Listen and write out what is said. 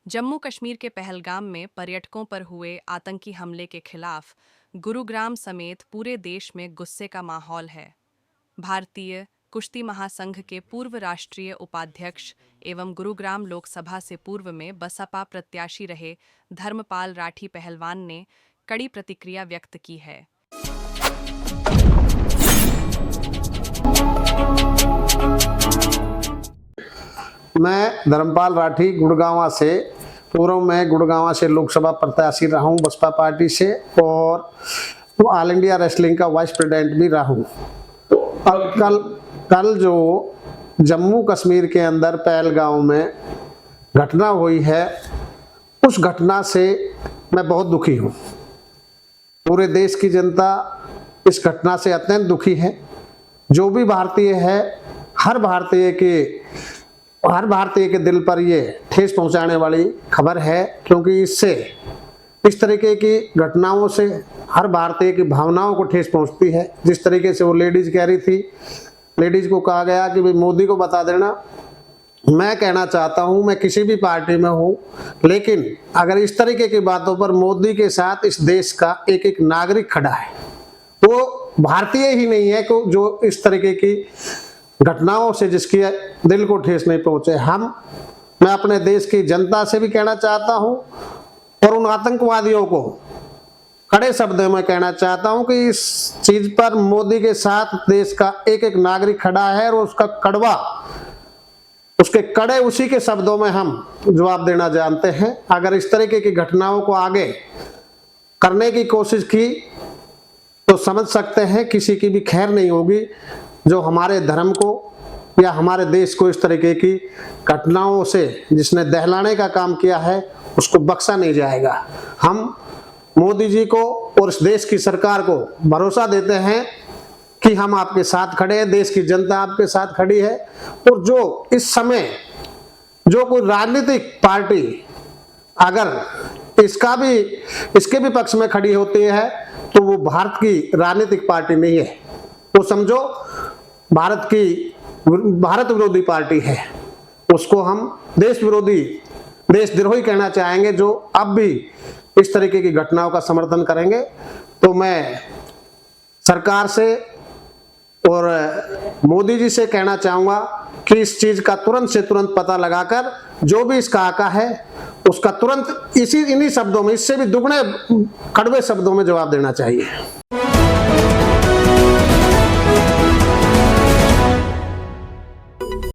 जम्मू कश्मीर के पहलगाम में पर्यटकों पर हुए आतंकी हमले के खिलाफ गुरुग्राम समेत पूरे देश में गुस्से का माहौल है। भारतीय कुश्ती महासंघ के पूर्व राष्ट्रीय उपाध्यक्ष एवं गुरुग्राम लोकसभा से पूर्व में बसपा प्रत्याशी रहे धर्मपाल राठी पहलवान ने कड़ी प्रतिक्रिया व्यक्त की है। मैं धर्मपाल राठी गुड़गांवा से पूर्व में गुड़गांवा से लोकसभा प्रत्याशी रहा हूँ बसपा पार्टी से, और ऑल इंडिया रेसलिंग का वाइस प्रेसिडेंट भी रहा हूँ। कल जो जम्मू कश्मीर के अंदर पहलगाम में घटना हुई है, उस घटना से मैं बहुत दुखी हूँ। पूरे देश की जनता इस घटना से अत्यंत दुखी है। जो भी भारतीय है, हर भारतीय के दिल पर ये ठेस पहुंचाने वाली खबर है, क्योंकि इससे इस तरीके की घटनाओं से हर भारतीय की भावनाओं को ठेस पहुंचती है। जिस तरीके से वो लेडीज कह रही थी, लेडीज को कहा गया कि भाई मोदी को बता देना। मैं कहना चाहता हूं, मैं किसी भी पार्टी में हूं, लेकिन अगर इस तरीके की बातों पर मोदी के साथ इस देश का एक एक नागरिक खड़ा है, वो भारतीय ही नहीं है कि जो इस तरीके की घटनाओं से जिसकी दिल को ठेस नहीं पहुंचे। मैं अपने देश की जनता से भी कहना चाहता हूं और उन आतंकवादियों को कड़े शब्दों में कहना चाहता हूं कि इस चीज पर मोदी के साथ देश का एक एक नागरिक खड़ा है, और उसके कड़े उसी के शब्दों में हम जवाब देना जानते हैं। अगर इस तरीके की घटनाओं को आगे करने की कोशिश की तो समझ सकते हैं किसी की भी खैर नहीं होगी। जो हमारे धर्म को या हमारे देश को इस तरीके की घटनाओं से जिसने दहलाने का काम किया है, उसको बख्शा नहीं जाएगा। हम मोदी जी को और इस देश की सरकार को भरोसा देते हैं कि हम आपके साथ खड़े हैं, देश की जनता आपके साथ खड़ी है। और जो इस समय जो कोई राजनीतिक पार्टी अगर इसके भी पक्ष में खड़ी होती है, तो वो भारत की राजनीतिक पार्टी नहीं है, वो समझो भारत विरोधी पार्टी है। उसको हम देशद्रोही कहना चाहेंगे, जो अब भी इस तरीके की घटनाओं का समर्थन करेंगे। तो मैं सरकार से और मोदी जी से कहना चाहूंगा कि इस चीज का तुरंत से तुरंत पता लगाकर जो भी इसका आका है, उसका तुरंत इन्हीं शब्दों में, इससे भी दुगने कड़वे शब्दों में जवाब देना चाहिए।